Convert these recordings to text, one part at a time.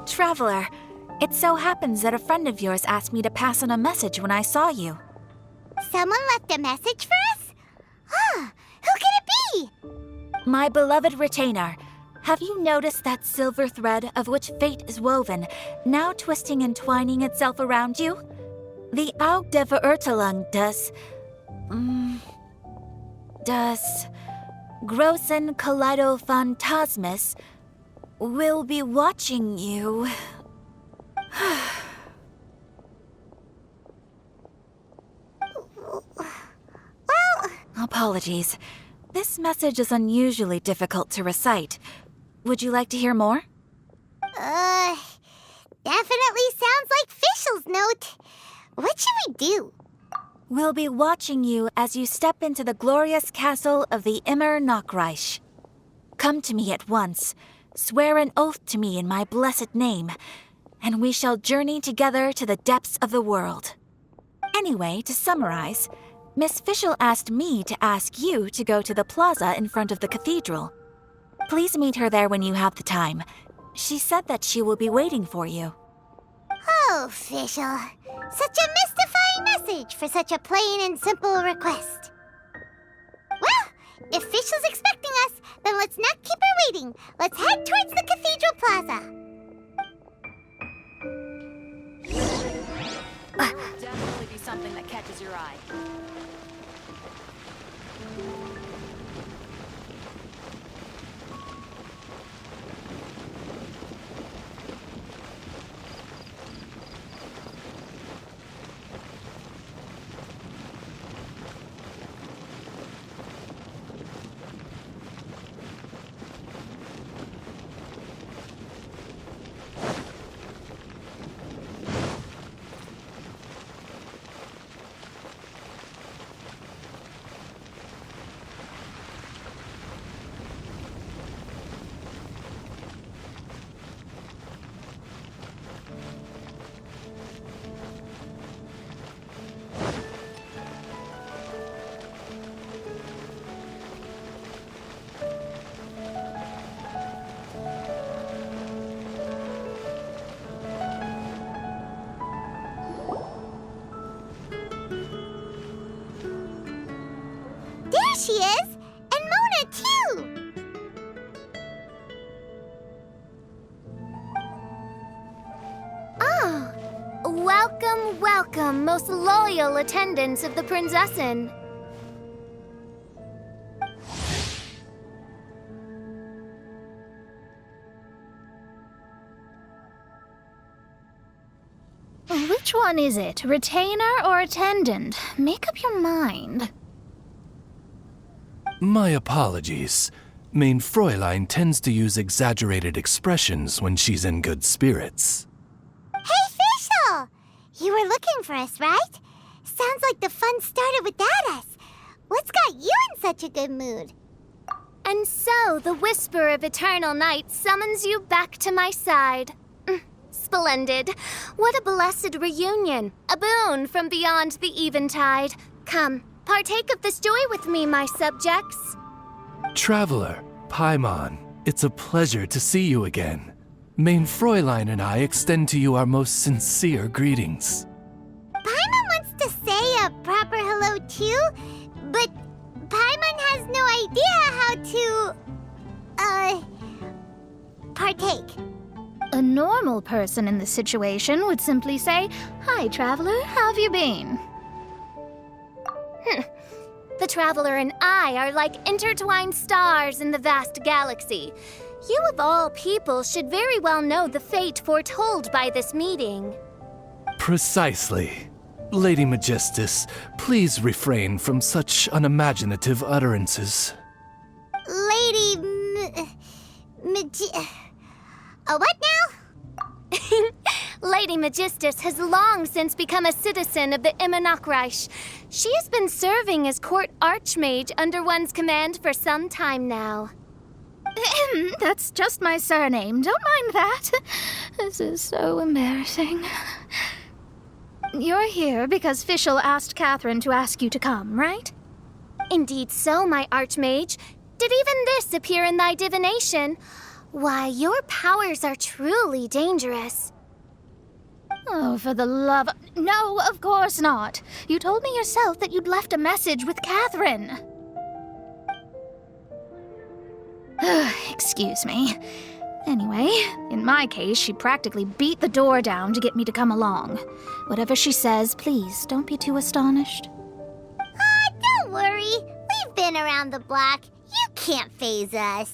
Traveler. It so happens that a friend of yours asked me to pass on a message when I saw you. Someone left a message for us? Who could it be? My beloved retainer, have you noticed that silver thread of which fate is woven, now twisting and twining itself around you? The Aug der Verurteilung does Großen Kaleido Phantasmus will be watching you. Apologies. This message is unusually difficult to recite. Would you like to hear more? Definitely sounds like Fischl's note. What should we do? We'll be watching you as you step into the glorious castle of the Immer Nachreich. Come to me at once. Swear an oath to me in my blessed name, and we shall journey together to the depths of the world. Anyway, to summarize, Miss Fischl asked me to ask you to go to the plaza in front of the cathedral. Please meet her there when you have the time. She said that she will be waiting for you. Oh, Fischl. Such a mystifying message for such a plain and simple request. Well, if Fischl's expecting us, then let's not keep her waiting. Let's head towards the cathedral plaza. There will definitely be something that catches your eye. There she is! And Mona, too! Ah, welcome, welcome, most loyal attendants of the Prinzessin. Which one is it, retainer or attendant? Make up your mind. My apologies. Mein Fräulein tends to use exaggerated expressions when she's in good spirits. Hey, Fischl! You were looking for us, right? Sounds like the fun started without us. What's got you in such a good mood? And so the whisper of eternal night summons you back to my side. Splendid. What a blessed reunion. A boon from beyond the eventide. Come, partake of this joy with me, my subjects. Traveler, Paimon, it's a pleasure to see you again. Mein Fräulein and I extend to you our most sincere greetings. Paimon wants to say a proper hello too, but Paimon has no idea how to, partake. A normal person in this situation would simply say, "Hi, traveler, how have you been?" The traveler and I are like intertwined stars in the vast galaxy. You of all people should very well know the fate foretold by this meeting. Precisely. Lady Magistus, please refrain from such unimaginative utterances. Lady what now? Lady Magistus has long since become a citizen of the Immer Nachreich. She has been serving as court archmage under one's command for some time now. That's just my surname. Don't mind that. This is so embarrassing. You're here because Fischl asked Catherine to ask you to come, right? Indeed so, my archmage. Did even this appear in thy divination? Why, your powers are truly dangerous. Oh, for the love... No, of course not. You told me yourself that you'd left a message with Catherine. Excuse me. Anyway, in my case, she practically beat the door down to get me to come along. Whatever she says, please don't be too astonished. Don't worry. We've been around the block. You can't faze us.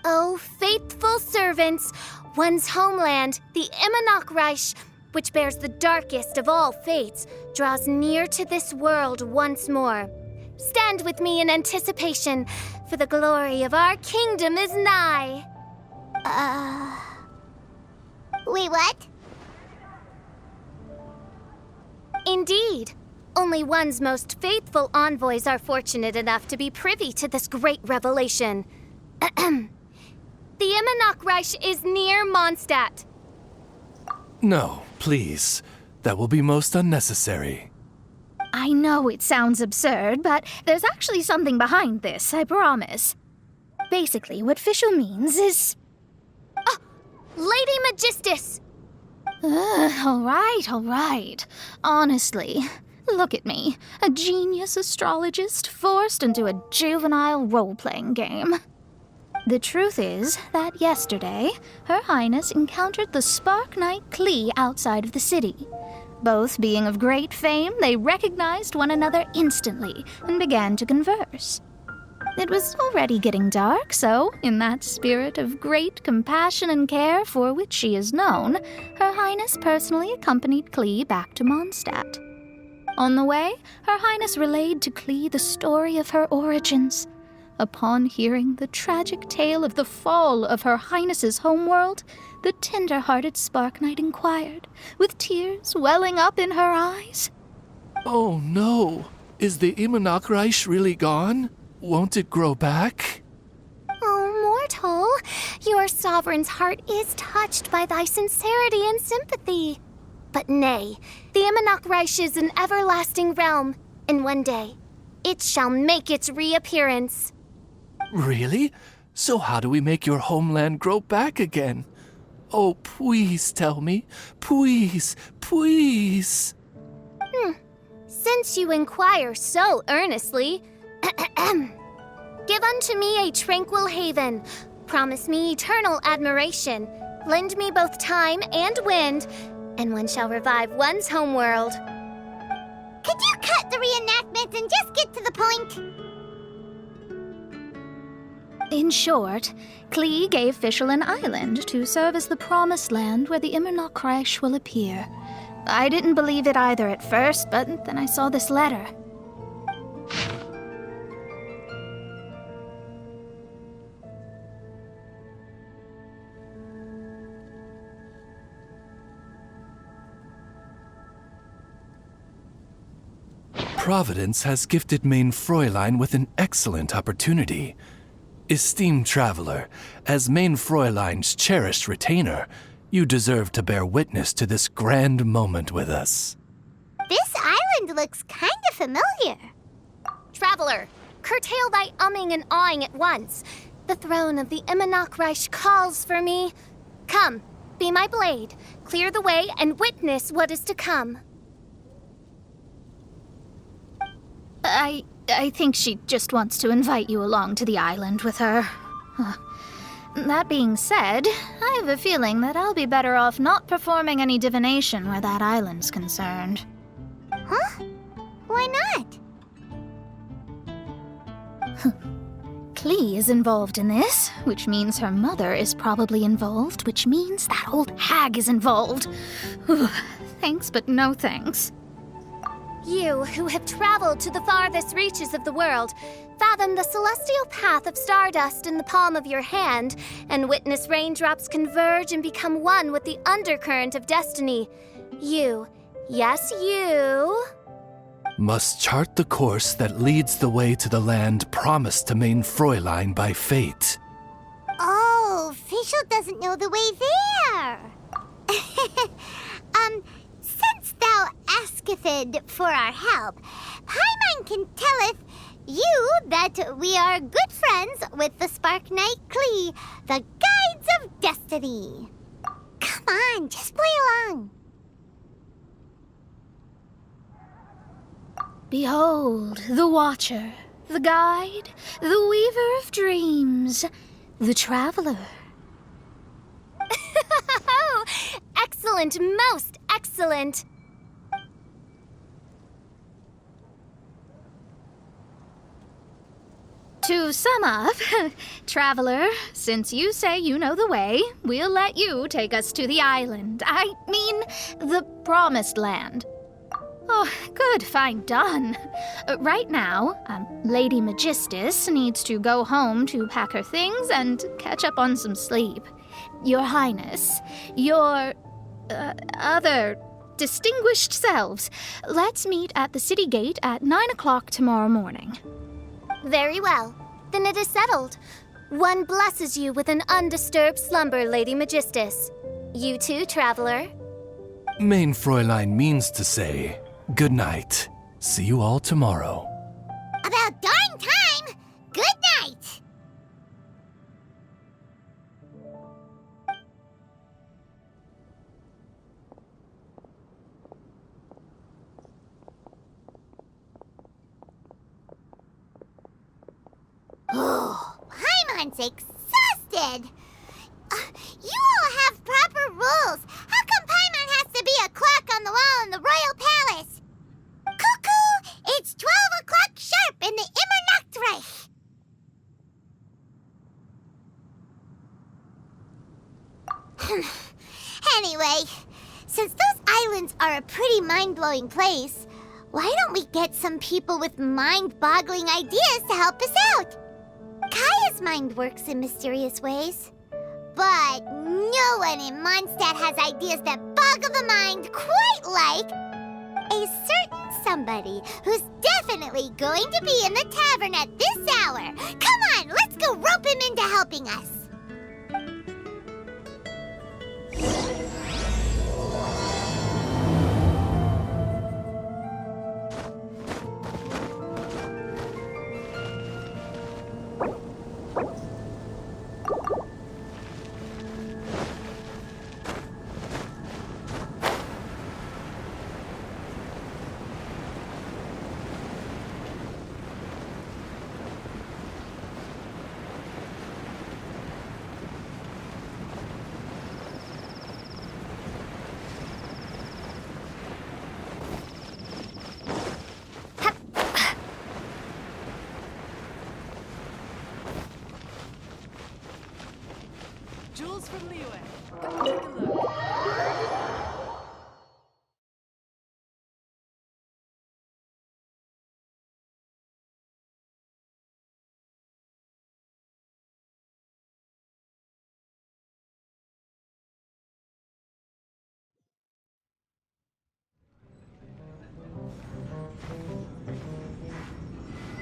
Oh, faithful servants, one's homeland, the Immernoch, which bears the darkest of all fates, draws near to this world once more. Stand with me in anticipation, for the glory of our kingdom is nigh. Wait, what? Indeed. Only one's most faithful envoys are fortunate enough to be privy to this great revelation. The Immernoch is near Mondstadt. No, please. That will be most unnecessary. I know it sounds absurd, but there's actually something behind this, I promise. Basically, what Fischl means is... Lady Magistus! All right. Honestly, look at me, a genius astrologist forced into a juvenile role-playing game. The truth is that yesterday, Her Highness encountered the Spark Knight Klee outside of the city. Both being of great fame, they recognized one another instantly and began to converse. It was already getting dark, so, in that spirit of great compassion and care for which she is known, Her Highness personally accompanied Klee back to Mondstadt. On the way, Her Highness relayed to Klee the story of her origins. Upon hearing the tragic tale of the fall of Her Highness's homeworld, the tender-hearted Spark Knight inquired, with tears welling up in her eyes. Oh no! Is the Immernoch really gone? Won't it grow back? Oh, mortal, your sovereign's heart is touched by thy sincerity and sympathy. But nay, the Immernoch is an everlasting realm, and one day, it shall make its reappearance. Really? So how do we make your homeland grow back again? Oh, please tell me. Please. Since you inquire so earnestly, give unto me a tranquil haven, promise me eternal admiration, lend me both time and wind, and one shall revive one's homeworld. Could you cut the reenactment and just get to the point? In short, Klee gave Fischl an island to serve as the promised land where the Immernoch will appear. I didn't believe it either at first, but then I saw this letter. Providence has gifted Main Fräulein with an excellent opportunity. Esteemed traveler, as Main Fräulein's cherished retainer, you deserve to bear witness to this grand moment with us. This island looks kind of familiar. Traveler, curtail thy umming and awing at once. The throne of the Immernoch calls for me. Come, be my blade, clear the way, and witness what is to come. I think she just wants to invite you along to the island with her. That being said, I have a feeling that I'll be better off not performing any divination where that island's concerned. Huh? Why not? Klee is involved in this, which means her mother is probably involved, which means that old hag is involved. Thanks, but no thanks. You, who have traveled to the farthest reaches of the world, fathom the celestial path of stardust in the palm of your hand, and witness raindrops converge and become one with the undercurrent of destiny. You, yes, you... must chart the course that leads the way to the land promised to Main Fräulein by fate. Oh, Fischl doesn't know the way there. Since thou asketh for our help, Paimon can telleth You that we are good friends with the Spark Knight Klee, the Guides of Destiny. Come on, just play along. Behold, the Watcher, the Guide, the Weaver of Dreams, the Traveler. Excellent, most excellent. To sum up, Traveler, since you say you know the way, we'll let you take us to the island. I mean, the Promised Land. Oh, good, fine, done. Right now, Lady Magistus needs to go home to pack her things and catch up on some sleep. Your Highness, your other distinguished selves, let's meet at the city gate at 9 o'clock tomorrow morning. Very well. Then it is settled. One blesses you with an undisturbed slumber, Lady Magistus. You too, Traveler. Main Fräulein means to say, good night. See you all tomorrow. About darn time! Good night! Oh, Paimon's exhausted! You all have proper rules. How come Paimon has to be a clock on the wall in the royal palace? Cuckoo! It's 12 o'clock sharp in the Immernachtreich! Anyway, since those islands are a pretty mind-blowing place, why don't we get some people with mind-boggling ideas to help us out? Kaya's mind works in mysterious ways. But no one in Mondstadt has ideas that boggle the mind quite like a certain somebody who's definitely going to be in the tavern at this hour. Come on, let's go rope him into helping us. Jules from Liyue. Come take a look.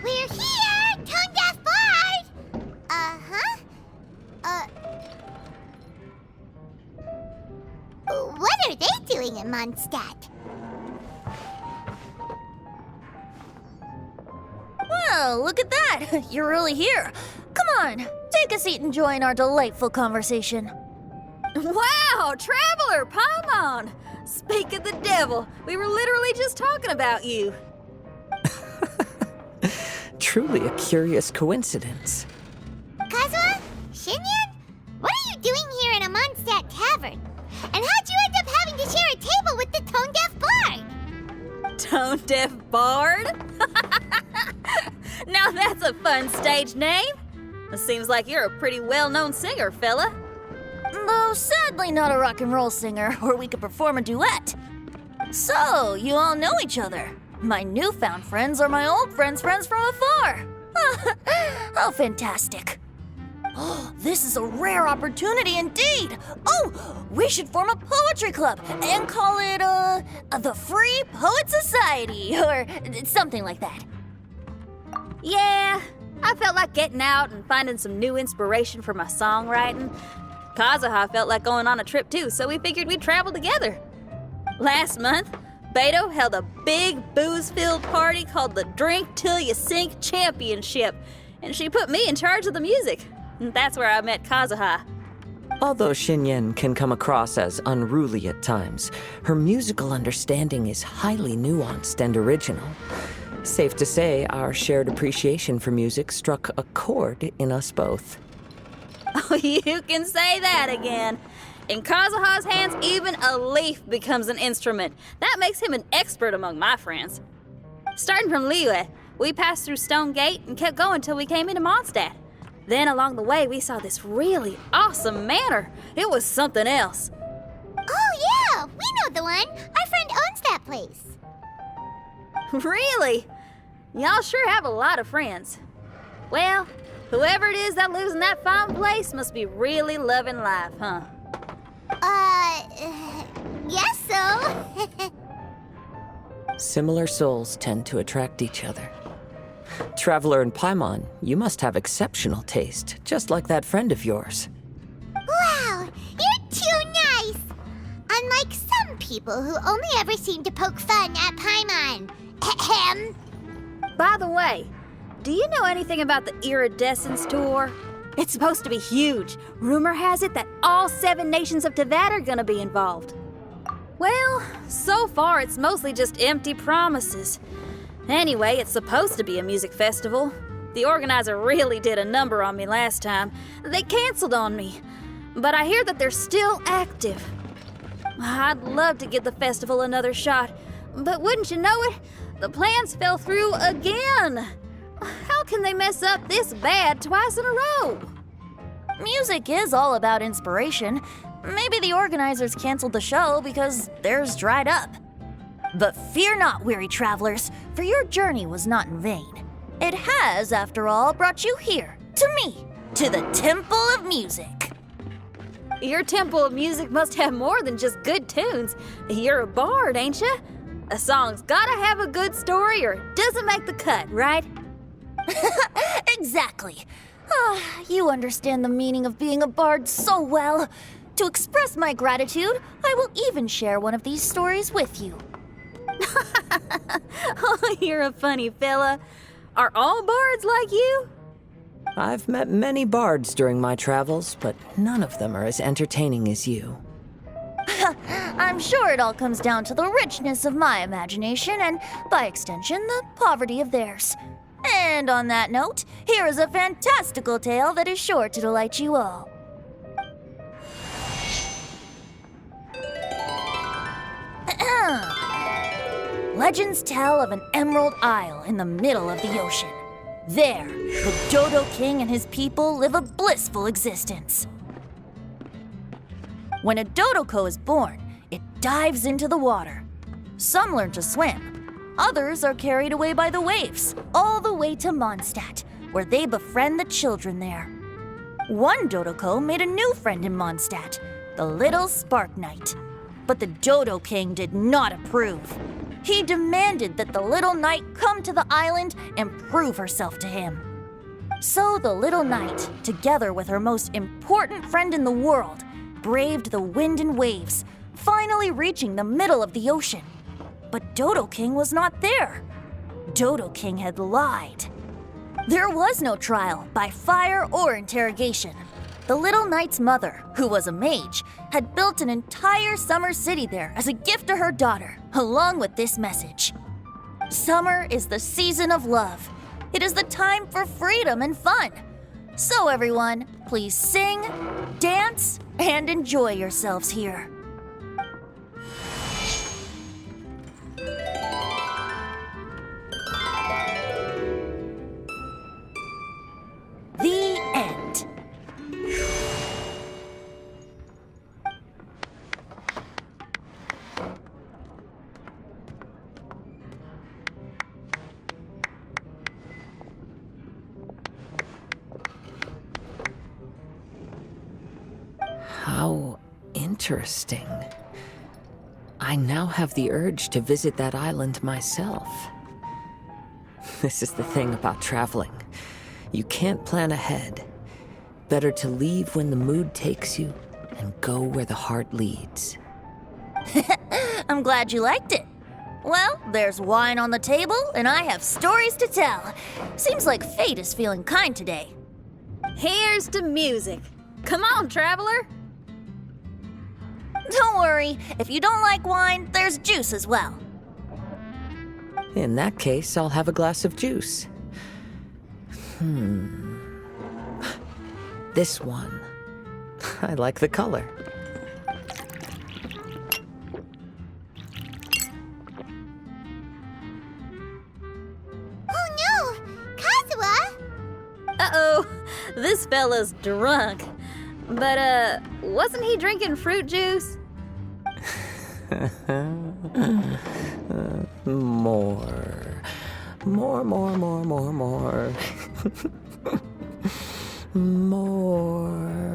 We're here, Tone Deaf Bard! Uh-huh. What are they doing in Mondstadt? Well, look at that! You're really here. Come on, take a seat and join our delightful conversation. Wow, Traveler, Paimon! Speak of the devil, we were literally just talking about you. Truly a curious coincidence. Kazuha? Shinyan? What are you doing here in a Mondstadt tavern? And how'd you end up having to share a table with the Tone Deaf Bard? Tone Deaf Bard? Now that's a fun stage name. It seems like you're a pretty well-known singer, fella. Though sadly not a rock and roll singer, or we could perform a duet. So, you all know each other. My newfound friends are my old friends' friends from afar. How fantastic. This is a rare opportunity indeed. Oh, we should form a poetry club and call it, the Free Poet Society, or something like that. Yeah, I felt like getting out and finding some new inspiration for my songwriting. Kazuha felt like going on a trip too, so we figured we'd travel together. Last month, Beto held a big booze-filled party called the Drink Till You Sink Championship, and she put me in charge of the music. And that's where I met Kazuha. Although Xinyan can come across as unruly at times, her musical understanding is highly nuanced and original. Safe to say, our shared appreciation for music struck a chord in us both. Oh, you can say that again. In Kazuha's hands, even a leaf becomes an instrument. That makes him an expert among my friends. Starting from Liyue, we passed through Stone Gate and kept going till we came into Mondstadt. Then along the way, we saw this really awesome manor. It was something else. Oh, yeah, we know the one. Our friend owns that place. Really? Y'all sure have a lot of friends. Well, whoever it is that lives in that fine place must be really loving life, huh? Yes, so. Similar souls tend to attract each other. Traveler and Paimon, you must have exceptional taste, just like that friend of yours. Wow, you're too nice. Unlike some people who only ever seem to poke fun at Paimon. Ahem. By the way, do you know anything about the Iridescence Tour? It's supposed to be huge. Rumor has it that all 7 nations of Tevat are gonna be involved. Well, so far it's mostly just empty promises. Anyway, it's supposed to be a music festival. The organizer really did a number on me last time. They canceled on me. But I hear that they're still active. I'd love to give the festival another shot. But wouldn't you know it, the plans fell through again. How can they mess up this bad twice in a row? Music is all about inspiration. Maybe the organizers canceled the show because theirs dried up. But fear not, weary travelers, for your journey was not in vain. It has, after all, brought you here, to me, to the Temple of Music. Your Temple of Music must have more than just good tunes. You're a bard, ain't ya? A song's gotta have a good story or it doesn't make the cut, right? Exactly. You understand the meaning of being a bard so well. To express my gratitude, I will even share one of these stories with you. Oh, you're a funny fella. Are all bards like you? I've met many bards during my travels, but none of them are as entertaining as you. I'm sure it all comes down to the richness of my imagination and, by extension, the poverty of theirs. And on that note, here is a fantastical tale that is sure to delight you all. Legends tell of an emerald isle in the middle of the ocean. There, the Dodo King and his people live a blissful existence. When a Dodoko is born, it dives into the water. Some learn to swim. Others are carried away by the waves, all the way to Mondstadt, where they befriend the children there. One Dodoko made a new friend in Mondstadt, the little Spark Knight. But the Dodo King did not approve. He demanded that the little knight come to the island and prove herself to him. So the little knight, together with her most important friend in the world, braved the wind and waves, finally reaching the middle of the ocean. But Dodo King was not there. Dodo King had lied. There was no trial by fire or interrogation. The little knight's mother, who was a mage, had built an entire summer city there as a gift to her daughter, along with this message. Summer is the season of love. It is the time for freedom and fun. So everyone, please sing, dance, and enjoy yourselves here. The end. How interesting. I now have the urge to visit that island myself. This is the thing about traveling. You can't plan ahead. Better to leave when the mood takes you and go where the heart leads. I'm glad you liked it. Well, there's wine on the table, and I have stories to tell. Seems like fate is feeling kind today. Here's to music. Come on, traveler. Don't worry, if you don't like wine, there's juice as well. In that case, I'll have a glass of juice. This one. I like the color. Oh no! Kazuha! Uh-oh, this fella's drunk. But, wasn't he drinking fruit juice? More.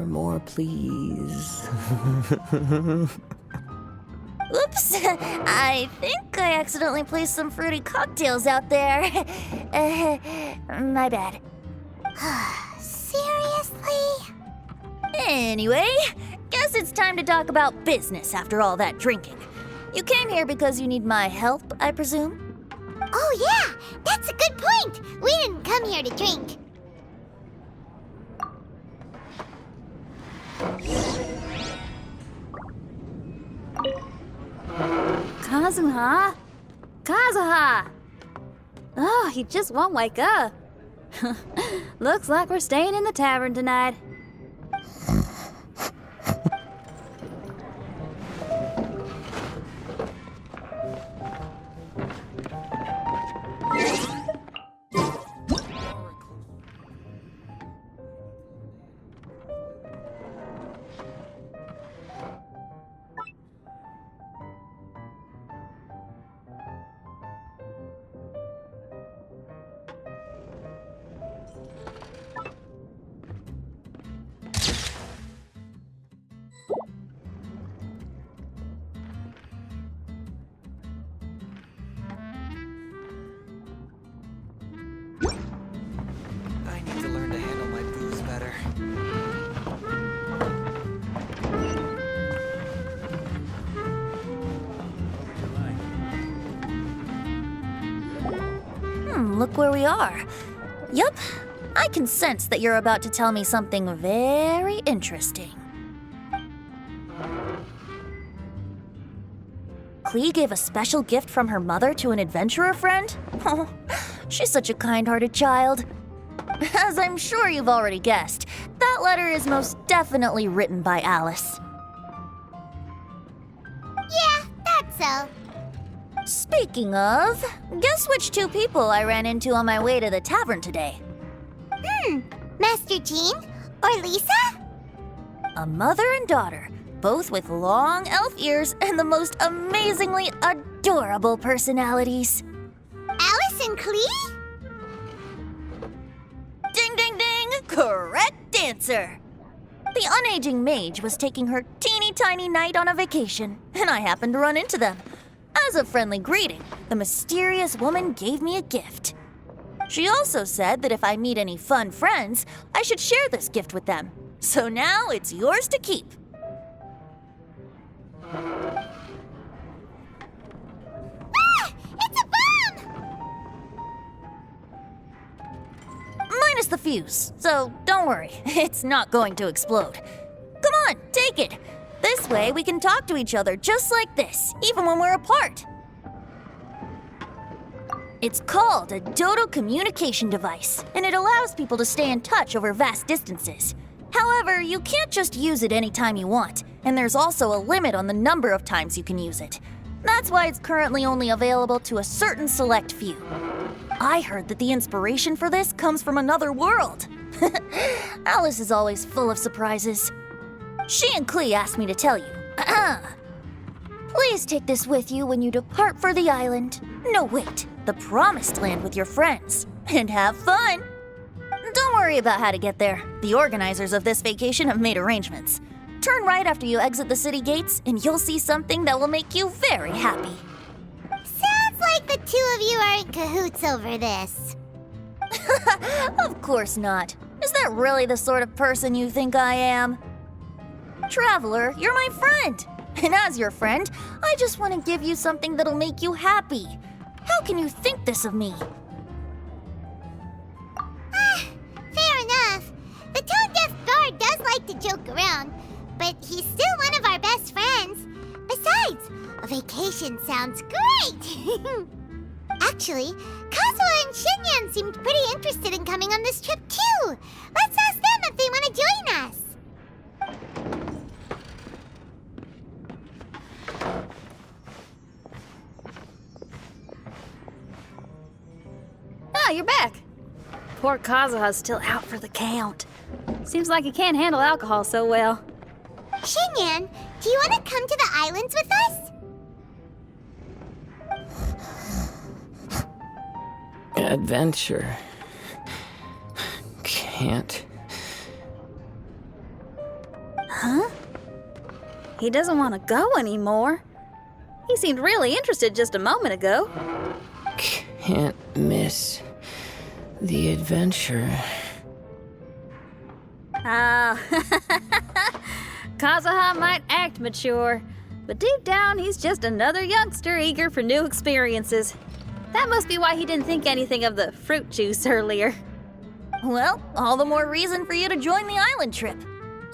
More, please. Oops, I think I accidentally placed some fruity cocktails out there. My bad. Seriously? Anyway, guess it's time to talk about business after all that drinking. You came here because you need my help, I presume? Oh yeah, that's a good point. We didn't come here to drink. Kazuha? Kazuha! Oh, he just won't wake up. Looks like we're staying in the tavern tonight. I need to learn to handle my booze better. Look where we are. Yup, I can sense that you're about to tell me something very interesting. Klee gave a special gift from her mother to an adventurer friend? Oh, she's such a kind-hearted child. As I'm sure you've already guessed, that letter is most definitely written by Alice. Yeah, that's so. Speaking of, guess which two people I ran into on my way to the tavern today? Master Jean? Or Lisa? A mother and daughter, both with long elf ears and the most amazingly adorable personalities. Alice and Klee? Ding, ding, ding! Correct answer! The unaging mage was taking her teeny tiny knight on a vacation, and I happened to run into them. As a friendly greeting, the mysterious woman gave me a gift. She also said that if I meet any fun friends, I should share this gift with them. So now it's yours to keep. Ah! It's a bomb! Minus the fuse, so don't worry, it's not going to explode. Come on, take it. This way we can talk to each other just like this, even when we're apart. It's called a Dodo communication device, and it allows people to stay in touch over vast distances. However, you can't just use it anytime you want, and there's also a limit on the number of times you can use it. That's why it's currently only available to a certain select few. I heard that the inspiration for this comes from another world. Alice is always full of surprises. She and Klee asked me to tell you. Please take this with you when you depart for the island. No, wait, the Promised Land with your friends. And have fun! Don't worry about how to get there. The organizers of this vacation have made arrangements. Turn right after you exit the city gates, and you'll see something that will make you very happy. Sounds like the two of you are in cahoots over this. Of course not. Is that really the sort of person you think I am? Traveler, you're my friend. And as your friend, I just want to give you something that'll make you happy. How can you think this of me? Fair enough. The tone-deaf bard does like to joke around, but he's still one of our best friends. Besides, a vacation sounds great! Actually, Kazuha and Shinyan seemed pretty interested in coming on this trip too. Let's ask them if they want to join us. Ah, you're back. Poor Kazuha's still out for the count. Seems like he can't handle alcohol so well. Shinyan, do you want to come to the islands with us? Adventure. Can't. Huh? He doesn't want to go anymore. He seemed really interested just a moment ago. Can't miss the adventure. Ah, Kazuha might act mature, but deep down he's just another youngster eager for new experiences. That must be why he didn't think anything of the fruit juice earlier. Well, all the more reason for you to join the island trip.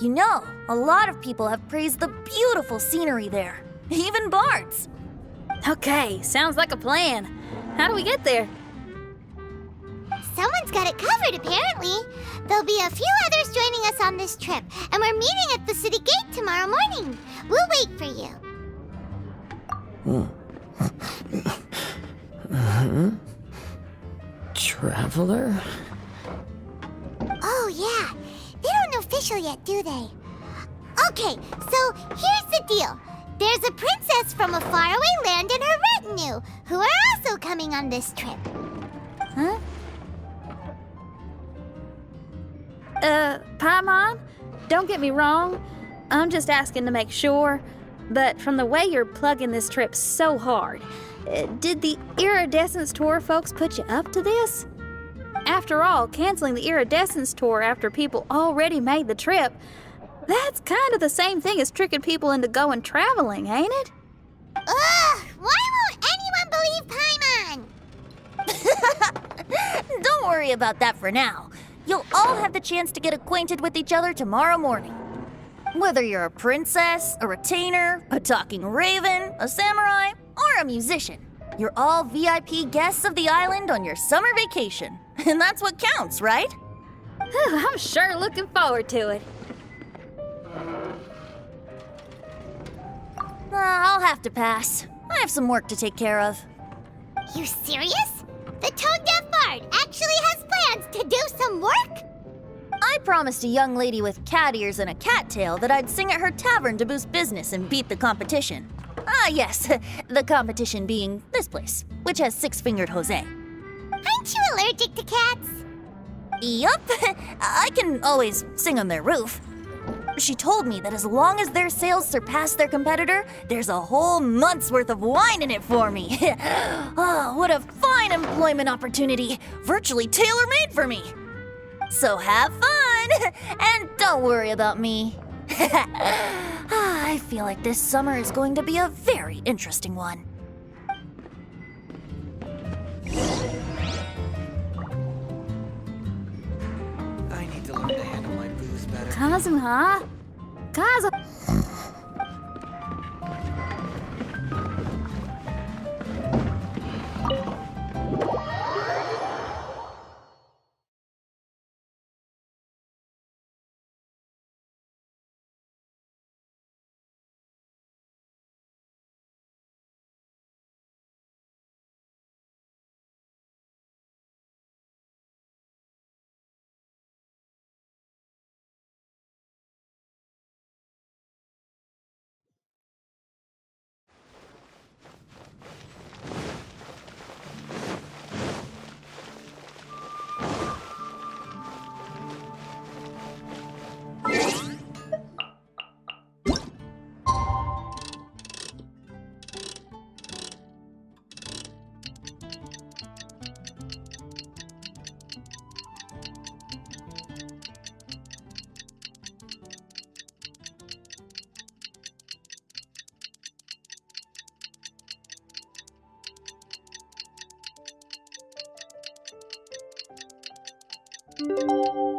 You know, a lot of people have praised the beautiful scenery there, even bards. Okay, sounds like a plan. How do we get there? Someone's got it covered, apparently. There'll be a few others joining us on this trip, and we're meeting at the city gate tomorrow morning. We'll wait for you. Traveler? Oh, yeah. They don't know official yet, do they? Okay, so here's the deal. There's a princess from a faraway land and her retinue, who are also coming on this trip. Huh? Paimon, don't get me wrong. I'm just asking to make sure. But from the way you're plugging this trip so hard, did the Iridescence Tour folks put you up to this? After all, canceling the Iridescence Tour after people already made the trip, that's kind of the same thing as tricking people into going traveling, ain't it? Ugh! Why won't anyone believe Paimon? Don't worry about that for now. You'll all have the chance to get acquainted with each other tomorrow morning. Whether you're a princess, a retainer, a talking raven, a samurai, or a musician, you're all VIP guests of the island on your summer vacation. And that's what counts, right? I'm sure looking forward to it. I'll have to pass. I have some work to take care of. You serious? The tone-deaf bard actually has plans to do some work? I promised a young lady with cat ears and a cat tail that I'd sing at her tavern to boost business and beat the competition. Ah, yes, the competition being this place, which has six-fingered Jose. Aren't you allergic to cats? Yup, I can always sing on their roof. She told me that as long as their sales surpass their competitor, there's a whole month's worth of wine in it for me. Oh, what a fine employment opportunity, virtually tailor-made for me. So have fun, and don't worry about me. I feel like this summer is going to be a very interesting one. I need to learn to handle my booze better. Kazuha? Kazuha? Huh?